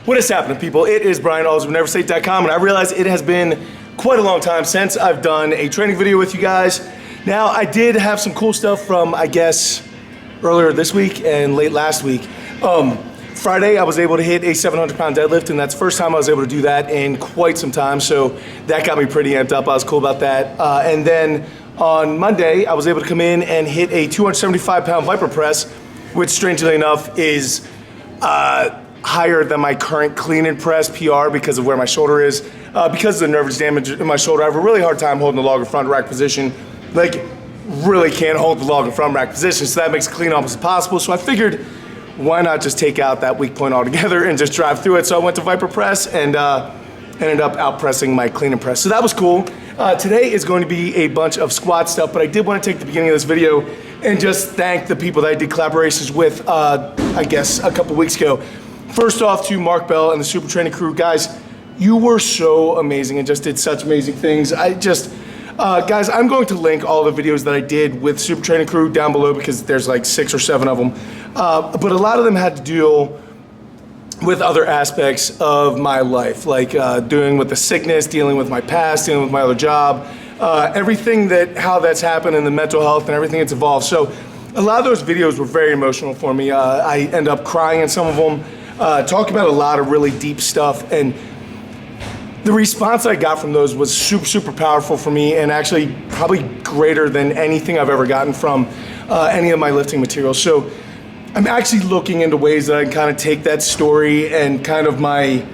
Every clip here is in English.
What is happening, people? It is Brian Alsruhe from NeverState.com, and I realize it has been quite a long time since I've done a training video with you guys. Now, I did have some cool stuff from, I guess, earlier this week and late last week. Friday, I was able to hit a 700-pound deadlift, and that's the first time I was able to do that in quite some time, so that got me pretty amped up. I was cool about that. And then on Monday, I was able to come in and hit a 275-pound Viper press, which, strangely enough, is higher than my current clean and press PR because of where my shoulder is. Because of the nervous damage in my shoulder, I have a really hard time holding the log in front rack position. Like, really can't hold the log in front rack position, so that makes clean almost impossible. So I figured, why not just take out that weak point altogether and just drive through it? So I went to Viper press and ended up out pressing my clean and press. So that was cool. Today is going to be a bunch of squat stuff, but I did want to take the beginning of this video and just thank the people that I did collaborations with, I guess, a couple weeks ago. First off, to Mark Bell and the Super Training crew. Guys, you were so amazing and just did such amazing things. Guys, I'm going to link all the videos that I did with Super Training crew down below because there's like 6 or 7 of them. But a lot of them had to deal with other aspects of my life, like dealing with the sickness, dealing with my past, dealing with my other job, everything how that's happened and the mental health and everything that's evolved. So a lot of those videos were very emotional for me. I end up crying in some of them, talking about a lot of really deep stuff, and the response I got from those was super, super powerful for me, and actually probably greater than anything I've ever gotten from any of my lifting materials. So I'm actually looking into ways that I can kind of take that story and kind of my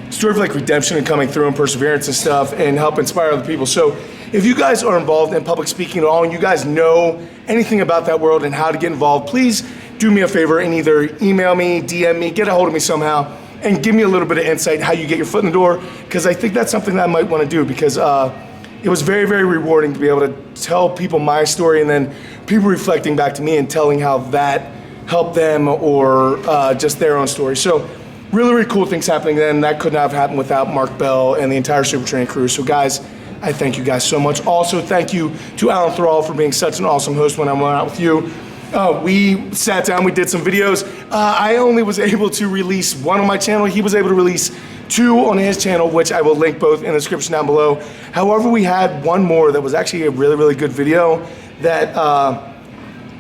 story of like redemption and coming through and perseverance and stuff and help inspire other people. So if you guys are involved in public speaking at all and you guys know anything about that world and how to get involved, please do me a favor and either email me, DM me, get a hold of me somehow, and give me a little bit of insight how you get your foot in the door, because I think that's something that I might want to do, because it was very, very rewarding to be able to tell people my story and then people reflecting back to me and telling how that helped them or just their own story. So really, really cool things happening then. That could not have happened without Mark Bell and the entire Super Training crew. So guys, I thank you guys so much. Also, thank you to Alan Thrall for being such an awesome host when I went out with you. We sat down, we did some videos. I only was able to release 1 on my channel. He was able to release 2 on his channel, which I will link both in the description down below. However, we had 1 more that was actually a really, really good video that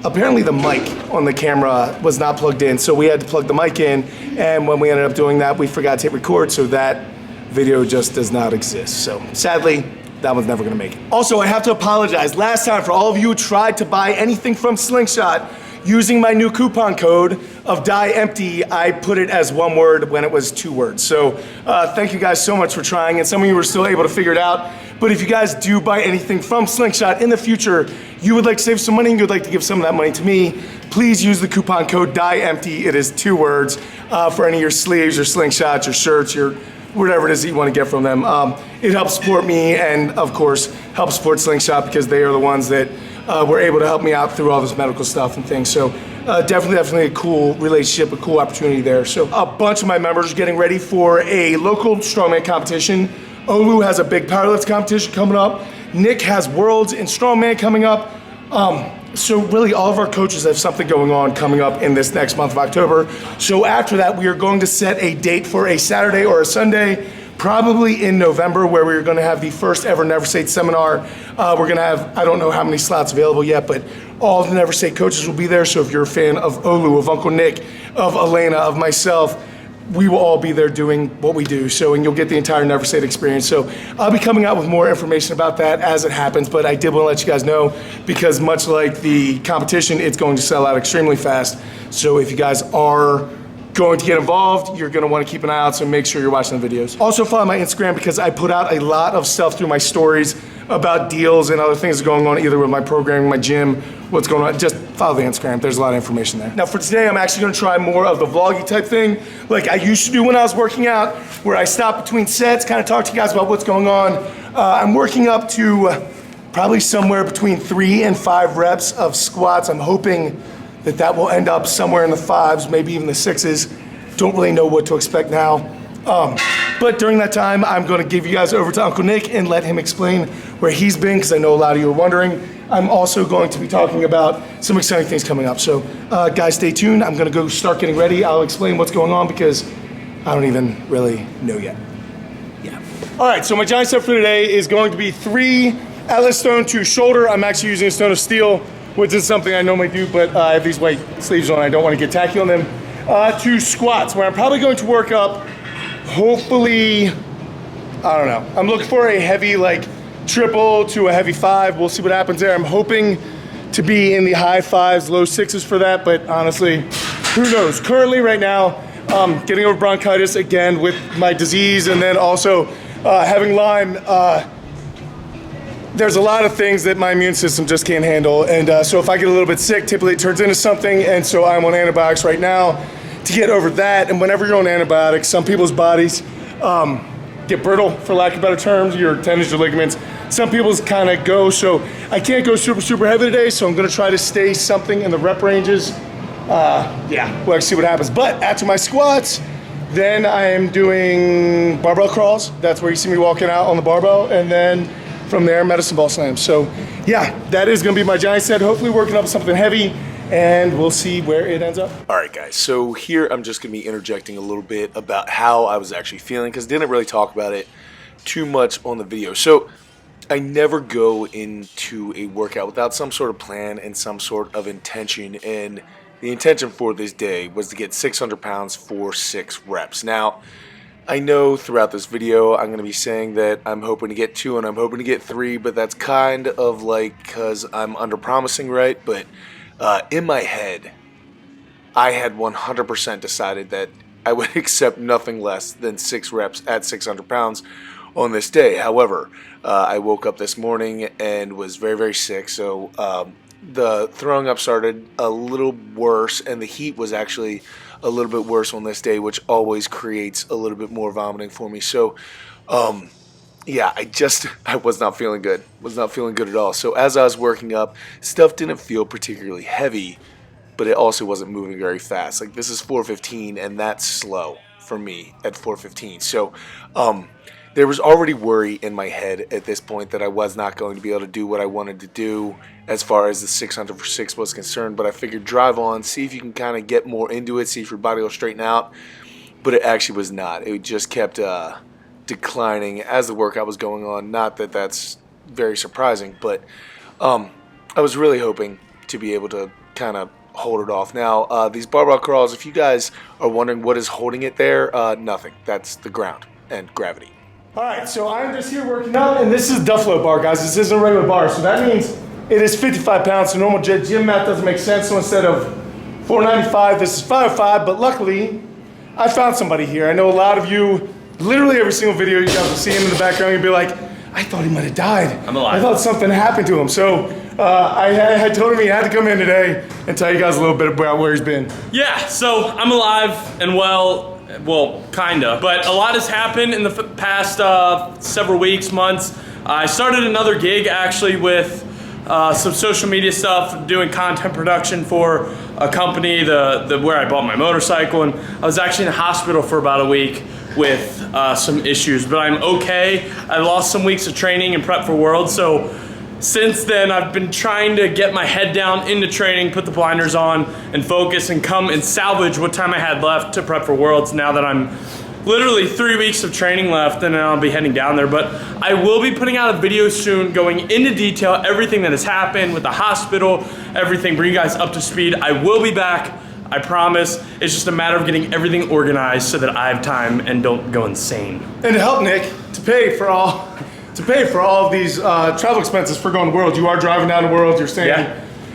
apparently the mic on the camera was not plugged in, so we had to plug the mic in, and when we ended up doing that, we forgot to hit record, so that video just does not exist. So sadly, that one's never gonna make it. Also, I have to apologize last time for all of you who tried to buy anything from Slingshot using my new coupon code of Die Empty. I put it as 1 word when it was 2 words. So thank you guys so much for trying, and some of you were still able to figure it out. But if you guys do buy anything from Slingshot in the future, you would like to save some money and you would like to give some of that money to me, please use the coupon code Die Empty. It is 2 words for any of your sleeves, your slingshots, your shirts, your whatever it is that you want to get from them. It helps support me and, of course, helps support Slingshot because they are the ones that were able to help me out through all this medical stuff and things. So definitely a cool relationship, a cool opportunity there. So a bunch of my members are getting ready for a local strongman competition. Olu has a big powerlift competition coming up. Nick has Worlds in Strongman coming up. So really all of our coaches have something going on coming up in this next month of October. So after that, we are going to set a date for a Saturday or a Sunday, probably in November, where we're gonna have the first ever Never State seminar. We're gonna have, I don't know how many slots available yet, but all the Never State coaches will be there. So if you're a fan of Olu, of Uncle Nick, of Elena, of myself, we will all be there doing what we do. So, and you'll get the entire Never State experience. So I'll be coming out with more information about that as it happens, but I did want to let you guys know because much like the competition, it's going to sell out extremely fast. So if you guys are going to get involved, you're going to want to keep an eye out, so make sure you're watching the videos. Also follow my Instagram because I put out a lot of stuff through my stories about deals and other things going on either with my programming, my gym, what's going on. Just follow the Instagram, there's a lot of information there. Now for today, I'm actually gonna try more of the vloggy type thing like I used to do when I was working out, where I stop between sets, kind of talk to you guys about what's going on. I'm working up to probably somewhere between 3 and 5 reps of squats. I'm hoping that that will end up somewhere in the 5s, maybe even the 6s. Don't really know what to expect now. But during that time, I'm gonna give you guys over to Uncle Nick and let him explain where he's been, because I know a lot of you are wondering. I'm also going to be talking about some exciting things coming up. So guys, stay tuned. I'm gonna go start getting ready. I'll explain what's going on because I don't even really know yet. Yeah. All right, so my giant set for today is going to be 3 Atlas stone to shoulder. I'm actually using a stone of steel, which is something I normally do, but I have these white sleeves on. I don't want to get tacky on them. To squats, where I'm probably going to work up, hopefully, I don't know. I'm looking for a heavy like triple to a heavy 5. We'll see what happens there. I'm hoping to be in the high 5s, low 6s for that, but honestly, who knows? Currently right now, getting over bronchitis again with my disease, and then also having Lyme. There's a lot of things that my immune system just can't handle, and so if I get a little bit sick, typically it turns into something, and so I'm on antibiotics right now to get over that. And whenever you're on antibiotics, some people's bodies get brittle, for lack of better terms, your tendons, your ligaments. Some people's kind of go, so I can't go super heavy today, so I'm gonna try to stay something in the rep ranges. Yeah, we'll see what happens. But after my squats, then I am doing barbell crawls. That's where you see me walking out on the barbell, and then from there, medicine ball slams. So yeah, that is gonna be my giant set. Hopefully working up something heavy, and we'll see where it ends up. All right, guys, so here I'm just gonna be interjecting a little bit about how I was actually feeling, because I didn't really talk about it too much on the video. So I never go into a workout without some sort of plan and some sort of intention, and the intention for this day was to get 600 pounds for 6 reps. Now, I know throughout this video I'm going to be saying that I'm hoping to get 2 and I'm hoping to get 3, but that's kind of like because I'm under-promising, right? But in my head, I had 100% decided that I would accept nothing less than 6 reps at 600 pounds on this day. However, I woke up this morning and was very sick, so the throwing up started a little worse, and the heat was actually a little bit worse on this day, which always creates a little bit more vomiting for me. So yeah, I was not feeling good. Was not feeling good at all. So as I was working up, stuff didn't feel particularly heavy, but it also wasn't moving very fast. Like, this is 4:15, and that's slow for me at 4:15. So there was already worry in my head at this point that I was not going to be able to do what I wanted to do as far as the 600 for 6 was concerned. But I figured drive on, see if you can kind of get more into it, see if your body will straighten out. But it actually was not. It just kept declining as the workout was going on. Not that that's very surprising, but I was really hoping to be able to kind of hold it off. Now, these barbell crawls, if you guys are wondering what is holding it there, nothing. That's the ground and gravity. All right, so I'm just here working out, and this is Duffalo bar, guys. This isn't a regular bar, so that means it is 55 pounds. So normal gym math doesn't make sense. So instead of 495, this is 505. But luckily, I found somebody here. I know a lot of you, literally every single video, you guys will see him in the background. You'll be like, I thought he might have died. I'm alive. I thought something happened to him. So I told him he had to come in today and tell you guys a little bit about where he's been. Yeah, so I'm alive and well, kinda. But a lot has happened in the past several weeks, months. I started another gig actually with some social media stuff, doing content production for a company, where I bought my motorcycle, and I was actually in the hospital for about a week with some issues, but I'm okay. I lost some weeks of training and prep for Worlds, so since then I've been trying to get my head down into training, put the blinders on, and focus and come and salvage what time I had left to prep for Worlds, now that I'm literally 3 weeks of training left, and then I'll be heading down there. But I will be putting out a video soon going into detail, everything that has happened with the hospital, everything, bring you guys up to speed. I will be back, I promise. It's just a matter of getting everything organized so that I have time and don't go insane. And to help Nick, to pay for all of these travel expenses for going to Worlds, you are driving down to Worlds, you're staying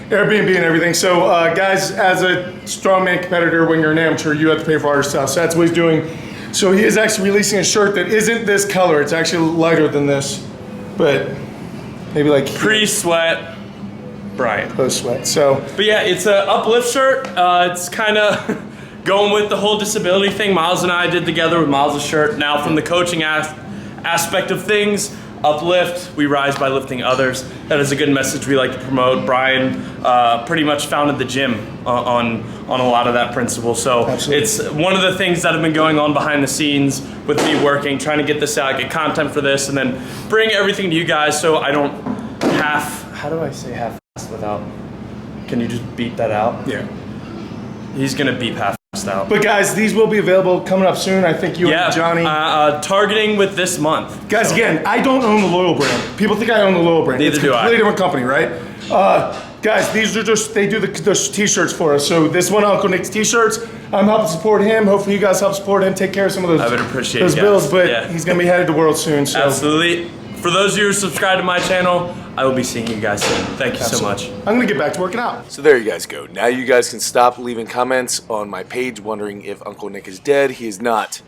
Airbnb and everything. So guys, as a strongman competitor, when you're an amateur, you have to pay for all your stuff. So that's what he's doing. So he is actually releasing a shirt that isn't this color. It's actually lighter than this, but maybe like pre-sweat, Brian. Post-sweat. So, but yeah, it's a uplift shirt. It's kind of going with the whole disability thing Miles and I did together with Miles' shirt. Now, from the coaching aspect of things, uplift, we rise by lifting others. That is a good message we like to promote. Brian pretty much founded the gym on a lot of that principle. So absolutely. It's one of the things that have been going on behind the scenes with me working, trying to get this out, get content for this, and then bring everything to you guys so I don't how do I say half without, can you just beep that out? Yeah. He's gonna beep half out. But guys, these will be available coming up soon. I think you and Johnny. Targeting with this month. Guys, again, I don't own the Loyal brand. People think I own the Loyal brand. Neither do I. It's a completely different company, right? Guys, these are just, they do the t-shirts for us. So this one, Uncle Nic's t-shirts, I'm helping support him. Hopefully you guys help support him, take care of some of those, I would appreciate those you bills, guys. but he's gonna be headed to World soon. So. Absolutely. For those of you who subscribe to my channel, I will be seeing you guys soon. Thank you so much. I'm gonna get back to working out. So there you guys go. Now you guys can stop leaving comments on my page wondering if Uncle Nic is dead. He is not.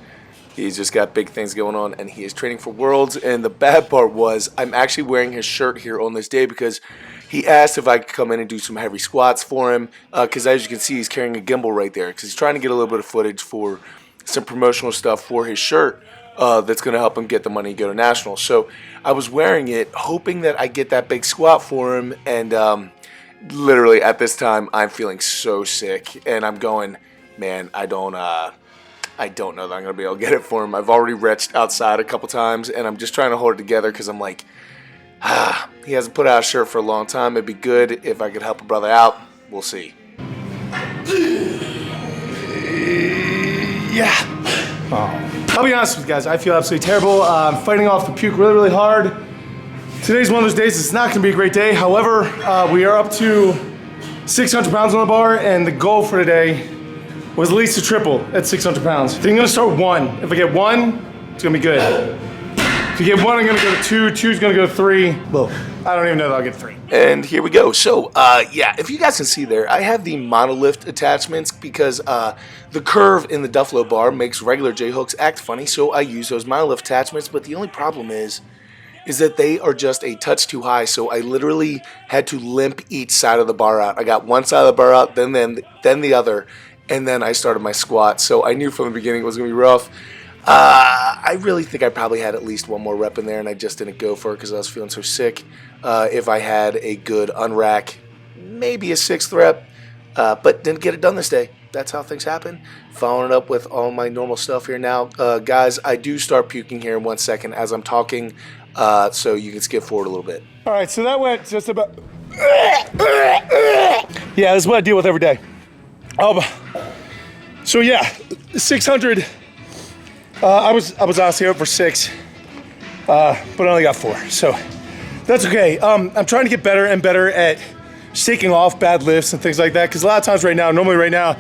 He's just got big things going on, and he is training for Worlds. And the bad part was I'm actually wearing his shirt here on this day because he asked if I could come in and do some heavy squats for him because as you can see, he's carrying a gimbal right there because he's trying to get a little bit of footage for some promotional stuff for his shirt that's going to help him get the money to go to Nationals. So I was wearing it hoping that I get that big squat for him, and literally at this time I'm feeling so sick, and I'm going, man, I don't know that I'm going to be able to get it for him. I've already retched outside a couple times, and I'm just trying to hold it together because I'm like, he hasn't put out a shirt for a long time. It'd be good if I could help a brother out. We'll see. Yeah. I'll be honest with you guys, I feel absolutely terrible. I'm fighting off the puke really, really hard. Today's one of those days, it's not going to be a great day. However, we are up to 600 pounds on the bar, and the goal for today was at least a triple at 600 pounds. I think I'm going to start with 1. If I get 1, it's going to be good. If you get 1, I'm going to go to 2. 2 is going to go to 3. Well, I don't even know that I'll get 3. And here we go. So, yeah, if you guys can see there, I have the monolift attachments because the curve in the Duffalo bar makes regular J-hooks act funny, so I use those monolift attachments. But the only problem is that they are just a touch too high, so I literally had to limp each side of the bar out. I got one side of the bar out, then the other, and then I started my squat. So I knew from the beginning it was going to be rough. I really think I probably had at least one more rep in there, and I just didn't go for it because I was feeling so sick. If I had a good unrack, maybe a 6th rep, but didn't get it done this day. That's how things happen. Following it up with all my normal stuff here now. Guys, I do start puking here in 1 second as I'm talking, so you can skip forward a little bit. All right, so that went just about... Yeah, this is what I deal with every day. So yeah, 600... I was honestly out for 6, but I only got 4, so that's okay. I'm trying to get better and better at shaking off bad lifts and things like that, because a lot of times normally right now,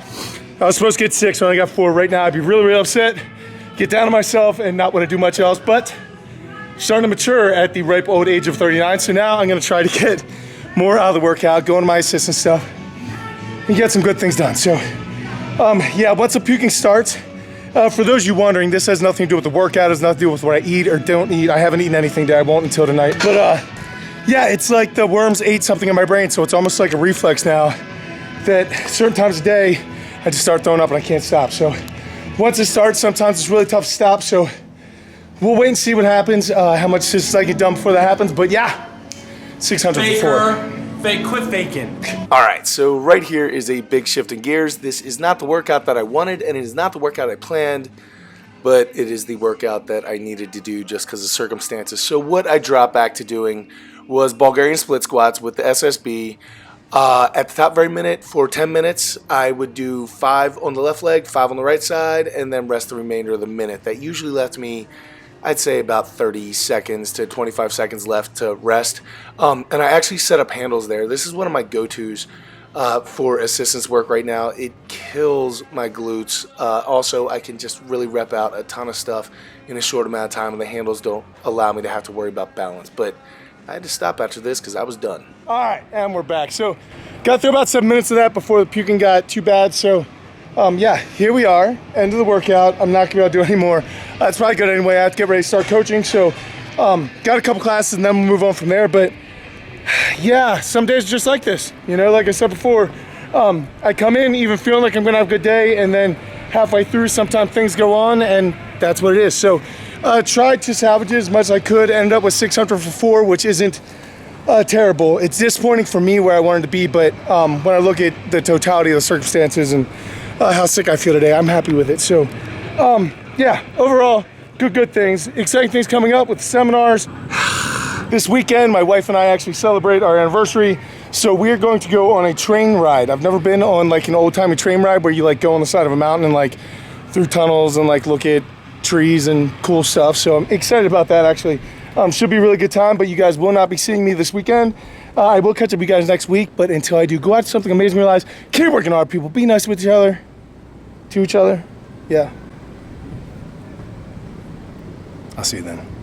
I was supposed to get 6, so I only got 4. Right now, I'd be really, really upset, get down on myself, and not want to do much else, but starting to mature at the ripe old age of 39, so now I'm going to try to get more out of the workout, go into my assistant stuff, and get some good things done. So, yeah, once the puking starts, for those of you wondering, this has nothing to do with the workout. It has nothing to do with what I eat or don't eat. I haven't eaten anything today. I won't until tonight. But yeah, it's like the worms ate something in my brain, so it's almost like a reflex now that certain times of day, I just start throwing up and I can't stop. So once it starts, sometimes it's really tough to stop. So we'll wait and see what happens, how much assistance I get done before that happens. But yeah, 600 before. Quit faking. All right, so right here is a big shift in gears. This is not the workout that I wanted, and it is not the workout I planned, but it is the workout that I needed to do just because of circumstances. So what I dropped back to doing was Bulgarian split squats with the SSB. At the top very minute, for 10 minutes, I would do 5 on the left leg, 5 on the right side, and then rest the remainder of the minute. That usually left me, I'd say, about 30 seconds to 25 seconds left to rest. And I actually set up handles there. This is one of my go-tos for assistance work right now. It kills my glutes. Also, I can just really rep out a ton of stuff in a short amount of time, and the handles don't allow me to have to worry about balance. But I had to stop after this because I was done. All right, and we're back. So got through about 7 minutes of that before the puking got too bad. So yeah, here we are, end of the workout. I'm not gonna be able to do any more. It's probably good anyway. I have to get ready to start coaching. So got a couple classes and then we'll move on from there. But yeah, some days are just like this. You know, like I said before, I come in even feeling like I'm gonna have a good day, and then halfway through, sometimes things go on, and that's what it is. So tried to salvage it as much as I could. Ended up with 600 for 4, which isn't terrible. It's disappointing for me where I wanted to be, but when I look at the totality of the circumstances and how sick I feel today, I'm happy with it. So yeah, overall, good things. Exciting things coming up with the seminars. This weekend, my wife and I actually celebrate our anniversary. So we are going to go on a train ride. I've never been on like an old-timey train ride where you like go on the side of a mountain and like through tunnels and like look at trees and cool stuff. So I'm excited about that actually. Should be a really good time, but you guys will not be seeing me this weekend. I will catch up with you guys next week, but until I do, go out to something amazing in your lives. Keep working hard, people. Be nice with each other. To each other. Yeah. I'll see you then.